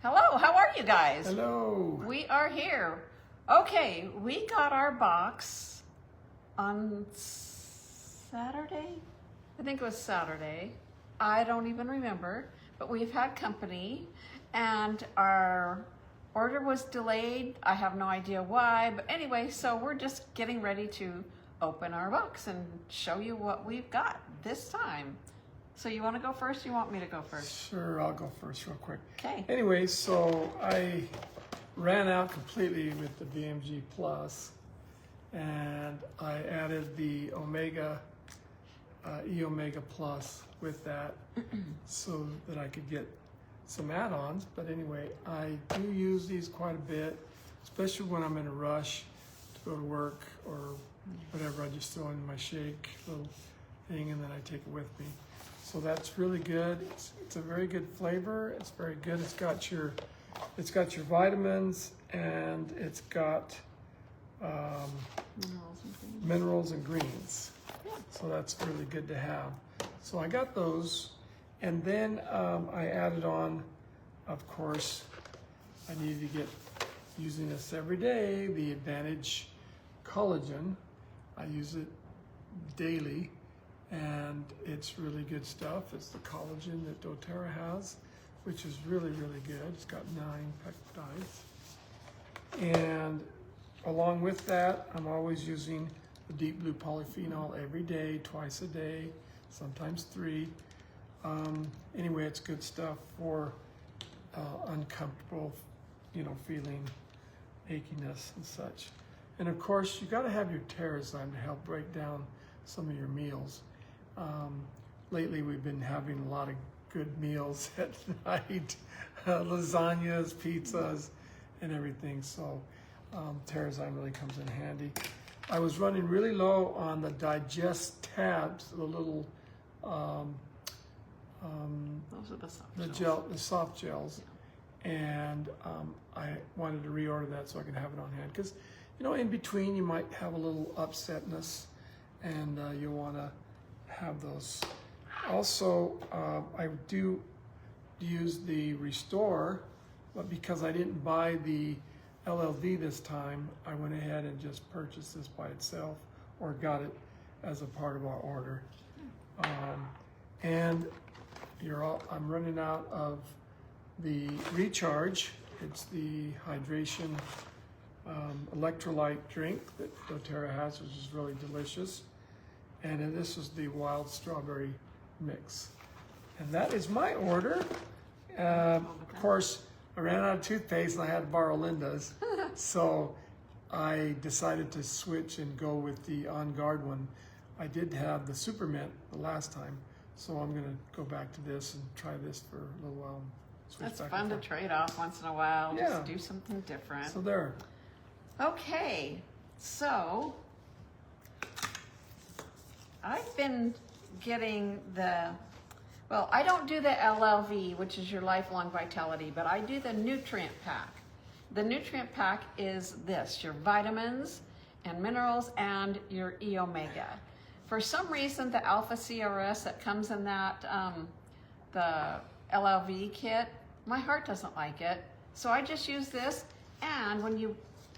Hello, how are you guys? Hello. We are here. Okay, we got our box on Saturday. I think it was Saturday. I don't even remember, but we've had company and our order was delayed. I have no idea why, but anyway, so we're just getting ready to open our box and show you what we've got this time. So you want to go first or you want me to go first? Sure, I'll go first real quick. Okay. Anyway, so I ran out completely with the BMG Plus and I added the Omega, E-Omega Plus with that so that I could get some add-ons. But anyway, I do use these quite a bit, especially when I'm in a rush to go to work or whatever. I just throw in my shake little thing and then I take it with me. So that's really good. It's a very good flavor. It's very good. It's got your vitamins and it's got minerals and greens. So that's really good to have. So I got those, and then I added on, of course, I needed to get using this every day, the Advantage Collagen. I use it daily. And it's really good stuff. It's the collagen that doTERRA has, which is really, really good. It's got 9 peptides. And along with that, I'm always using the deep blue polyphenol every day, twice a day, sometimes 3. Anyway, it's good stuff for uncomfortable, feeling achiness and such. And of course, you got to have your TerraZyme to help break down some of your meals. Lately we've been having a lot of good meals at night, lasagnas, pizzas, and everything. So TerraZyme really comes in handy. I was running really low on the digest tabs, the little Those are the soft gels. The soft gels, yeah. And I wanted to reorder that so I could have it on hand because in between you might have a little upsetness, and you'll want to have those. Also, I do use the Restore, but because I didn't buy the LLV this time, I went ahead and just purchased this by itself or got it as a part of our order. And I'm running out of the Recharge. It's the hydration Electrolyte Drink that doTERRA has, which is really delicious. And then this is the wild strawberry mix. And that is my order. Of course, I ran out of toothpaste and I had to borrow Linda's. So I decided to switch and go with the On Guard one. I did have the Super Mint the last time, so I'm gonna go back to this and try this for a little while. That's fun to trade off once in a while, yeah. Just do something different. So there. Okay, so I've been getting I don't do the LLV, which is your lifelong vitality, but I do the nutrient pack. The nutrient pack is this, your vitamins and minerals and your E-Omega. For some reason, the alpha CRS that comes in that, the LLV kit, my heart doesn't like it. So I just use this, and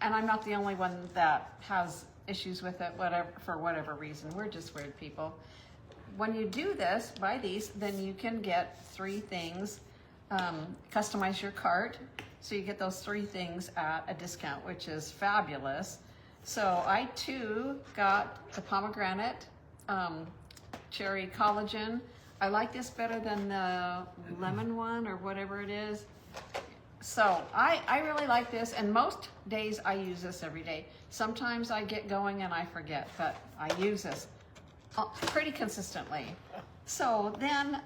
I'm not the only one that has issues with it, for whatever reason. We're just weird people. When you do this, buy these, then you can get 3 things, customize your cart, so you get those 3 things at a discount, which is fabulous. So I too got the pomegranate cherry collagen. I like this better than the lemon one or whatever it is. So I really like this, and most days I use this every day. Sometimes I get going and I forget, but I use this pretty consistently. So then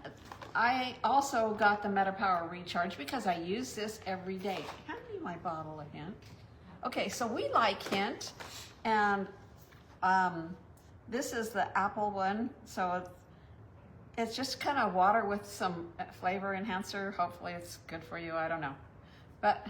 I also got the MetaPWR Recharge because I use this every day. Hand me my bottle of Hint. Okay, so we like Hint, and this is the apple one. So it's just kind of water with some flavor enhancer. Hopefully it's good for you, I don't know. But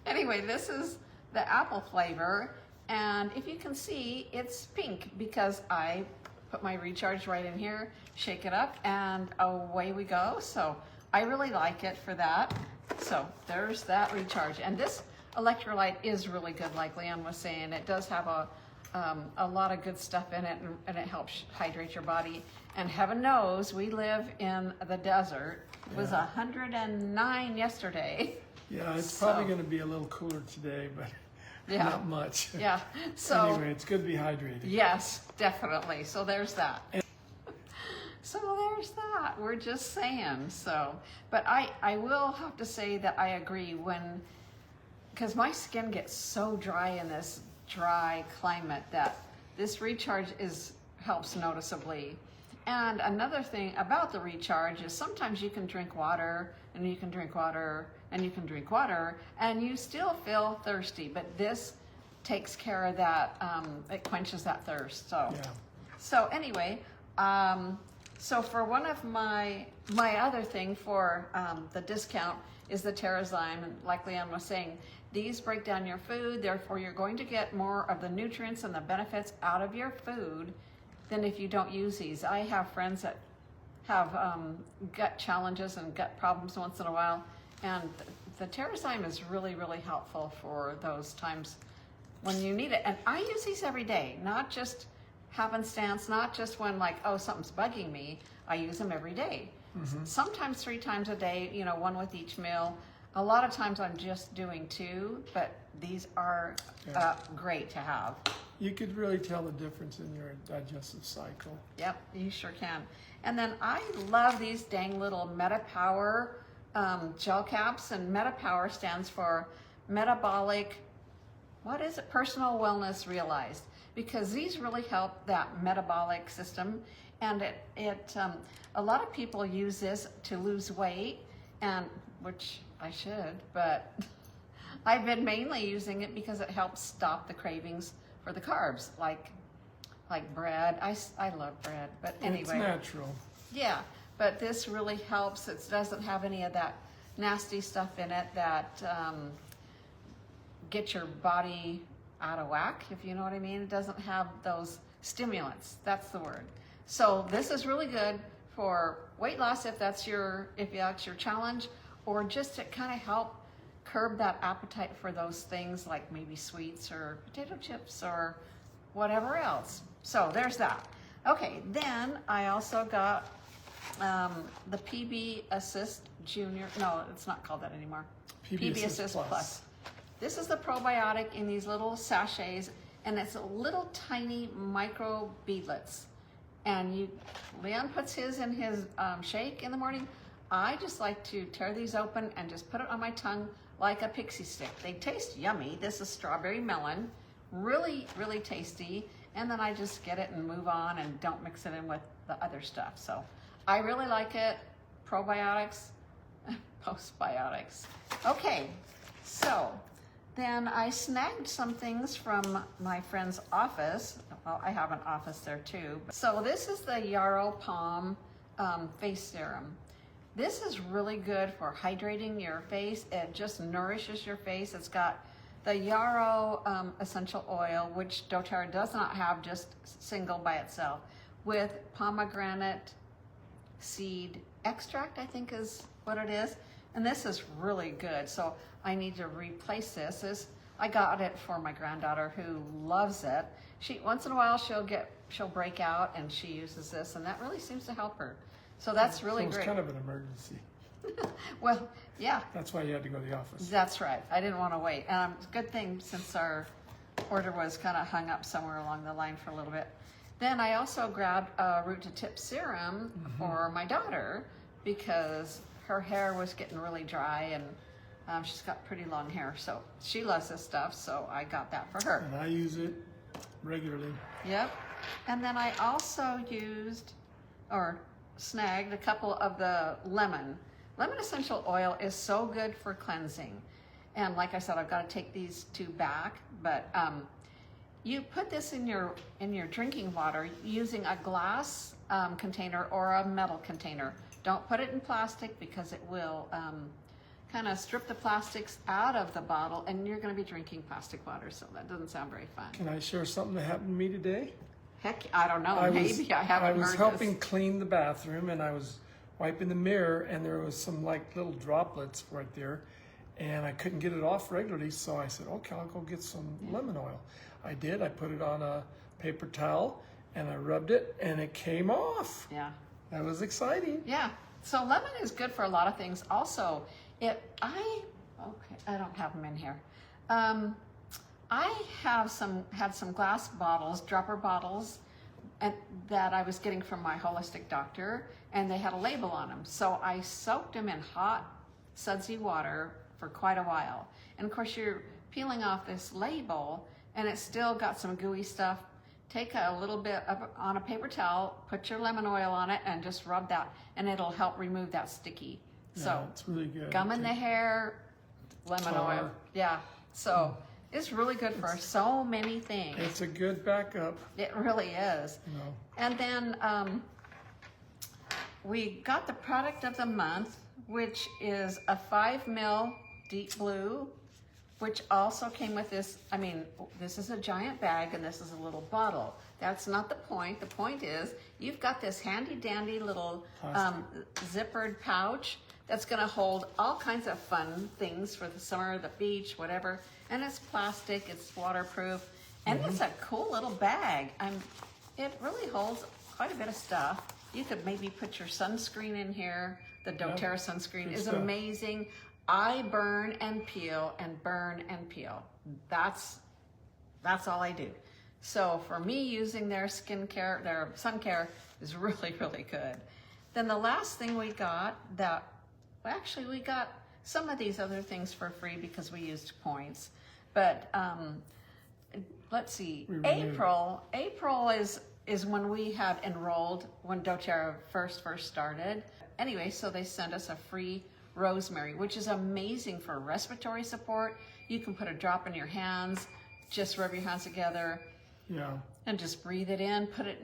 anyway, this is the apple flavor, and if you can see, it's pink because I put my Recharge right in here, shake it up, and away we go. So I really like it for that. So there's that recharge. And this electrolyte is really good, like Leon was saying. It does have a lot of good stuff in it, and it helps hydrate your body. And heaven knows we live in the desert. It was 109 yesterday. Yeah, it's probably going to be a little cooler today, but not much. Yeah. So anyway, it's good to be hydrated. Yes, definitely. So there's that. So there's that. We're just saying. So, but I will have to say that I agree because my skin gets so dry in this dry climate that this recharge helps noticeably. And another thing about the recharge is sometimes you can drink water and you can drink water and you can drink water and you still feel thirsty, but this takes care of that. It quenches that thirst. So anyway, so for one of my other thing for the discount is the TerraZyme, and like Leon was saying, these break down your food, therefore you're going to get more of the nutrients and the benefits out of your food than if you don't use these. I have friends that have gut challenges and gut problems once in a while, and the TerraZyme is really, really helpful for those times when you need it. And I use these every day, not just happenstance, not just when like, oh, something's bugging me. I use them every day. Sometimes 3 times a day, you know, one with each meal. A lot of times I'm just doing 2, but these are great to have. You could really tell the difference in your digestive cycle. Yep, you sure can. And then I love these dang little MetaPWR gel caps, and MetaPWR stands for metabolic, what is it? Personal wellness realized, because these really help that metabolic system. And a lot of people use this to lose weight, and which I should, but I've been mainly using it because it helps stop the cravings for the carbs, like bread. I love bread, but anyway. It's natural. Yeah, but this really helps. It doesn't have any of that nasty stuff in it that get your body out of whack, if you know what I mean. It doesn't have those stimulants. That's the word. So this is really good for weight loss if that's your challenge, or just to kind of help curb that appetite for those things like maybe sweets or potato chips or whatever else. So there's that. Okay, then I also got the PB Assist Junior. No, it's not called that anymore. PB Assist Plus. This is the probiotic in these little sachets, and it's little tiny micro beadlets. And Leon puts his in his shake in the morning. I just like to tear these open and just put it on my tongue like a pixie stick. They taste yummy. This is strawberry melon, really, really tasty. And then I just get it and move on and don't mix it in with the other stuff. So I really like it. Probiotics, postbiotics. Okay, so then I snagged some things from my friend's office. Well, I have an office there too. So this is the Yarrow Palm face serum. This is really good for hydrating your face. It just nourishes your face. It's got the yarrow essential oil, which doTERRA does not have just single by itself, with pomegranate seed extract, I think is what it is. And this is really good. So I need to replace this. I got it for my granddaughter who loves it. Once in a while she'll break out and she uses this, and that really seems to help her. So that's really great. It's kind of an emergency. Well, yeah. That's why you had to go to the office. That's right. I didn't want to wait. Good thing, since our order was kind of hung up somewhere along the line for a little bit. Then I also grabbed a root to tip serum for my daughter because her hair was getting really dry, and she's got pretty long hair. So she loves this stuff, so I got that for her. And I use it regularly. Yep. And then I also snagged a couple of the lemon essential oil is so good for cleansing. And like I said, I've got to take these 2 back, but you put this in your drinking water using a glass container or a metal container. Don't put it in plastic because it will kind of strip the plastics out of the bottle, and you're going to be drinking plastic water, so that doesn't sound very fun. Can I share something that happened to me today? Heck, I don't know. Maybe I haven't heard I was helping clean the bathroom, and I was wiping the mirror, and there was some like little droplets right there, and I couldn't get it off regularly, so I said, okay, I'll go get some lemon oil. I did. I put it on a paper towel, and I rubbed it, and it came off. Yeah. That was exciting. Yeah. So lemon is good for a lot of things. Also, I don't have them in here. I had some glass bottles, dropper bottles, that I was getting from my holistic doctor, and they had a label on them. So I soaked them in hot, sudsy water for quite a while. And of course, you're peeling off this label, and it's still got some gooey stuff. Take a little bit on a paper towel, put your lemon oil on it, and just rub that, and it'll help remove that sticky. Yeah, So it's really good. gum in the hair, lemon oil. Yeah. So it's really good for so many things. It's a good backup. It really is. You know. And then we got the product of the month, which is a 5 ml Deep Blue, which also came with this. I mean, this is a giant bag and this is a little bottle. That's not the point. The point is you've got this handy dandy little zippered pouch that's going to hold all kinds of fun things for the summer, the beach, whatever. And it's plastic, it's waterproof, and it's a cool little bag. It really holds quite a bit of stuff. You could maybe put your sunscreen in here. The doTERRA sunscreen is amazing. I burn and peel and burn and peel. That's all I do. So for me, using their skincare, their sun care is really, really good. Then the last thing we got we got some of these other things for free because we used points. But let's see, April is when we had enrolled, when doTERRA first started. Anyway, so they sent us a free rosemary, which is amazing for respiratory support. You can put a drop in your hands, just rub your hands together, and just breathe it in. Put it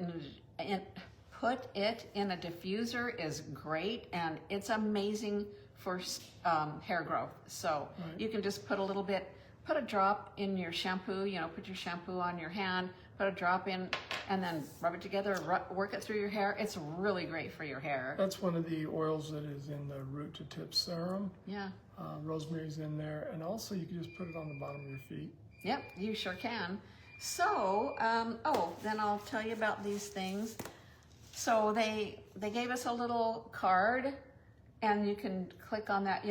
in a diffuser is great, and it's amazing for hair growth. So you can just put a drop in your shampoo. Put your shampoo on your hand, put a drop in, and then rub it together, work it through your hair. It's really great for your hair. That's one of the oils that is in the root to tip serum. Yeah. Rosemary's in there, and also you can just put it on the bottom of your feet. Yep, you sure can. So, then I'll tell you about these things. So they gave us a little card, and you can click on that,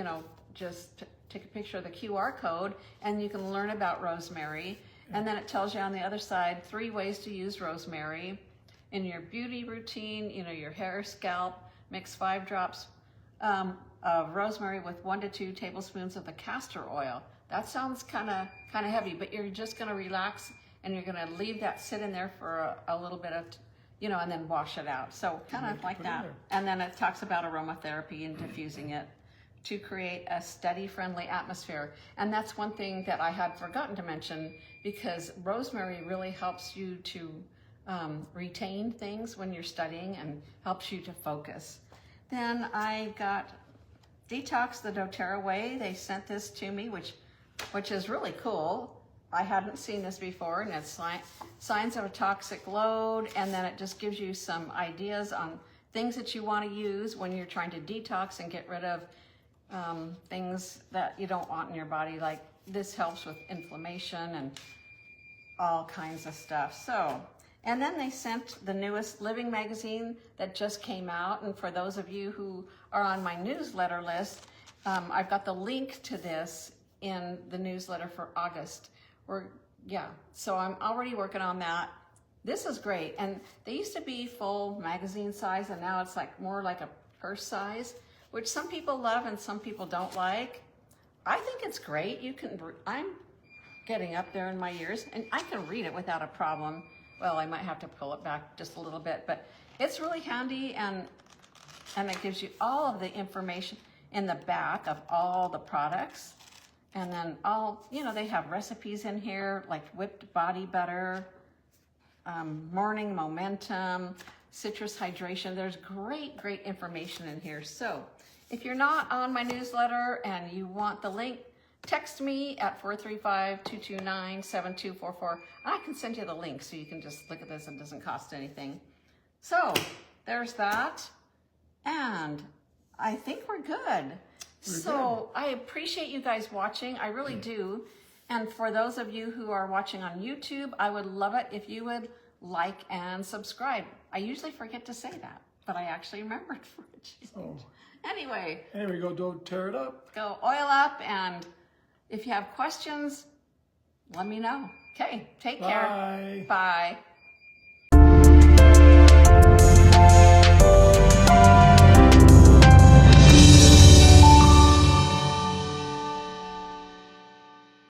just take a picture of the QR code, and you can learn about rosemary. And then it tells you on the other side 3 ways to use rosemary in your beauty routine. Your hair, scalp. Mix 5 drops of rosemary with 1 to 2 tablespoons of the castor oil. That sounds kind of heavy, but you're just going to relax, and you're going to leave that sit in there for a little bit of, and then wash it out. So kind of like that. And then it talks about aromatherapy and diffusing it to create a steady, friendly atmosphere. And that's one thing that I had forgotten to mention, because rosemary really helps you to retain things when you're studying and helps you to focus. Then I got Detox the doTERRA Way. They sent this to me, which is really cool. I hadn't seen this before, and it's signs of a toxic load, and then it just gives you some ideas on things that you want to use when you're trying to detox and get rid of things that you don't want in your body. Like this helps with inflammation and all kinds of stuff. So, and then they sent the newest Living magazine that just came out, and for those of you who are on my newsletter list, I've got the link to this in the newsletter for August. So I'm already working on that. This is great, and they used to be full magazine size, and now it's more like a purse size, which some people love and some people don't like. I think it's great. I'm getting up there in my years, and I can read it without a problem. Well, I might have to pull it back just a little bit, but it's really handy, and it gives you all of the information in the back of all the products. And then they have recipes in here, like whipped body butter, morning momentum, citrus hydration. There's great information in here. So if you're not on my newsletter and you want the link, text me at 435-229-7244. I can send you the link so you can just look at this. It doesn't cost anything. So there's that. And I think we're good. So I appreciate you guys watching. I really do. And for those of you who are watching on YouTube, I would love it if you would like and subscribe. I usually forget to say that, but I actually remembered for a change. So, Anyway, go doTERRA it up. go oil up, and if you have questions, let me know. Okay, take care. Bye. Bye.